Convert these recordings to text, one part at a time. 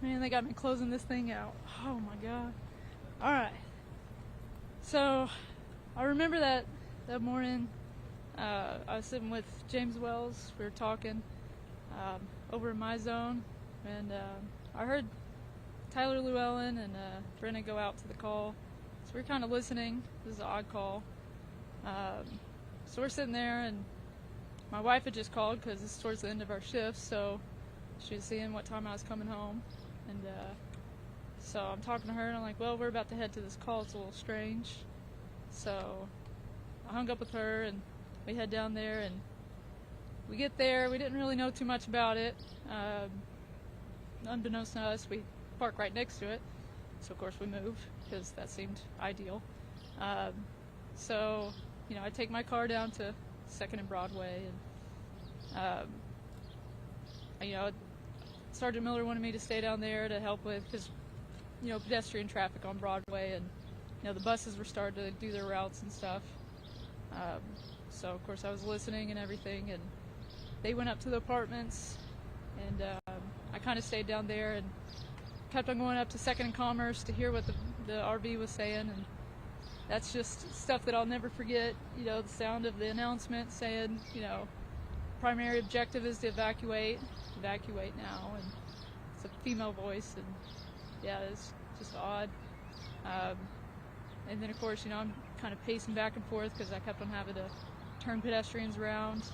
Man, they got me closing this thing out. Oh my god. Alright. So, I remember that morning, I was sitting with James Wells. We were talking over in my zone, and I heard Tyler Llewellyn and Brenna go out to the call. So we were kind of listening. This is an odd call. So we're sitting there, and my wife had just called because it's towards the end of our shift, so she was seeing what time I was coming home. And so I'm talking to her, and I'm like, well, we're about to head to this call. It's a little strange. So I hung up with her, and we head down there, and we get there. We didn't really know too much about it. Unbeknownst to us, we park right next to it. So, of course, we moved because that seemed ideal. So, you know, I take my car down to 2nd and Broadway, and, you know, Sergeant Miller wanted me to stay down there to help with, because, you know, pedestrian traffic on Broadway, and, you know, the buses were starting to do their routes and stuff. So, of course, I was listening and everything, and they went up to the apartments, and I kind of stayed down there and kept on going up to 2nd and Commerce to hear what the RV was saying, and that's just stuff that I'll never forget. You know, the sound of the announcement saying, you know, primary objective is to evacuate now, and it's a female voice, and yeah, it's just odd. And then, of course, you know, I'm kind of pacing back and forth because I kept on having to turn pedestrians around.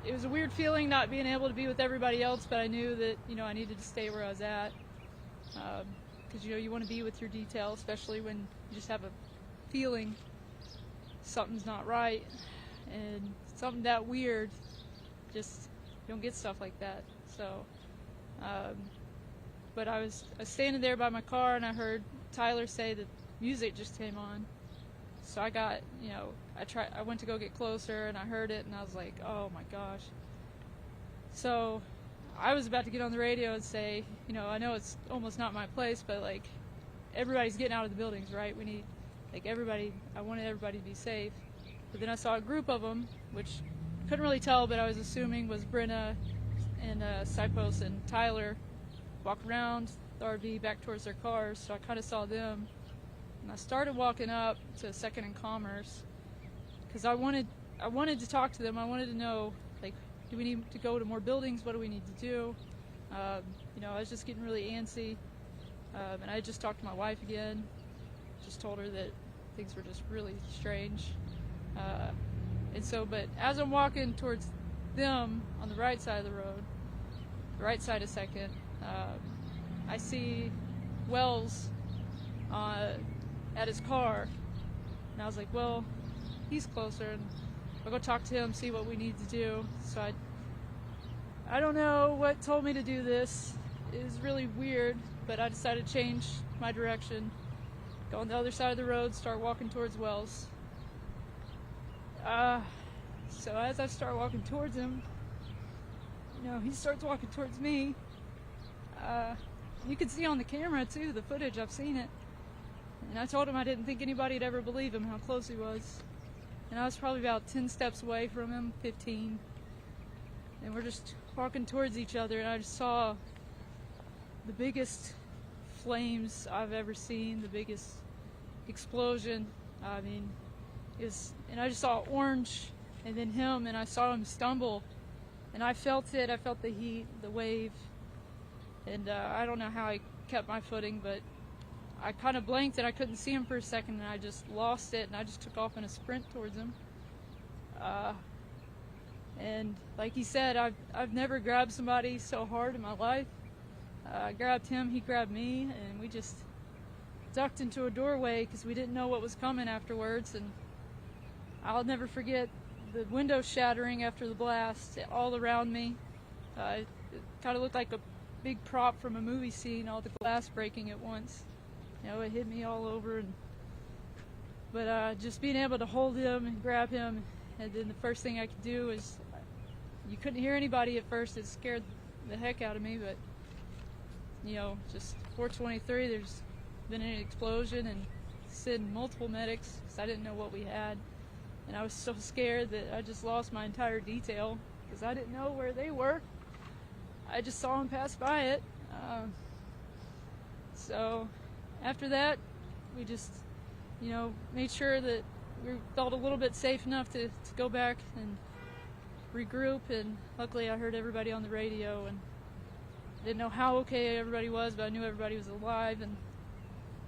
It was a weird feeling not being able to be with everybody else, but I knew that, you know, I needed to stay where I was at, because, you know, you want to be with your detail, especially when you just have a feeling something's not right, and something that weird, just, you don't get stuff like that. So, but I was standing there by my car, and I heard Tyler say that music just came on. So I got, you know, I went to go get closer, and I heard it, and I was like, oh my gosh. So I was about to get on the radio and say, you know, I know it's almost not my place, but like, everybody's getting out of the buildings, right? We need, like, everybody, I wanted everybody to be safe. But then I saw a group of them, which couldn't really tell, but I was assuming was Brenna and Sipos and Tyler, walk around the RV back towards their cars. So I kind of saw them. And I started walking up to 2nd and Commerce because I wanted to talk to them. I wanted to know, like, do we need to go to more buildings? What do we need to do? You know, I was just getting really antsy. And I just talked to my wife again. Just told her that things were just really strange. And so, but as I'm walking towards them on the right side of the road, the right side of 2nd, I see Wells at his car, and I was like, well, he's closer, and I'll go talk to him, see what we need to do. So I don't know what told me to do this. It was really weird, but I decided to change my direction, go on the other side of the road, start walking towards Wells. So as I start walking towards him, you know, he starts walking towards me. You can see on the camera too, the footage, I've seen it. And I told him I didn't think anybody'd ever believe him how close he was. And I was probably about 10 steps away from him, 15. And we're just walking towards each other, and I just saw the biggest flames I've ever seen, the biggest explosion. I mean, and I just saw orange, and then him, and I saw him stumble. And I felt it, I felt the heat, the wave. And I don't know how I kept my footing, but I kind of blanked and I couldn't see him for a second, and I just lost it, and I just took off in a sprint towards him. And like he said, I've never grabbed somebody so hard in my life. I grabbed him, he grabbed me, and we just ducked into a doorway because we didn't know what was coming afterwards. And I'll never forget the window shattering after the blast all around me. It kind of looked like a big prop from a movie scene, all the glass breaking at once. You know, it hit me all over, but just being able to hold him and grab him, and then the first thing I could do is, you couldn't hear anybody at first. It scared the heck out of me, but, you know, just 423, there's been an explosion, and sent multiple medics because I didn't know what we had, and I was so scared that I just lost my entire detail because I didn't know where they were. I just saw them pass by it. So after that, we just, made sure that we felt a little bit safe enough to go back and regroup. And luckily I heard everybody on the radio, and didn't know how okay everybody was, but I knew everybody was alive. And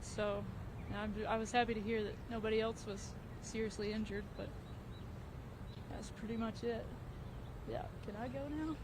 so I was happy to hear that nobody else was seriously injured, but that's pretty much it. Yeah, can I go now?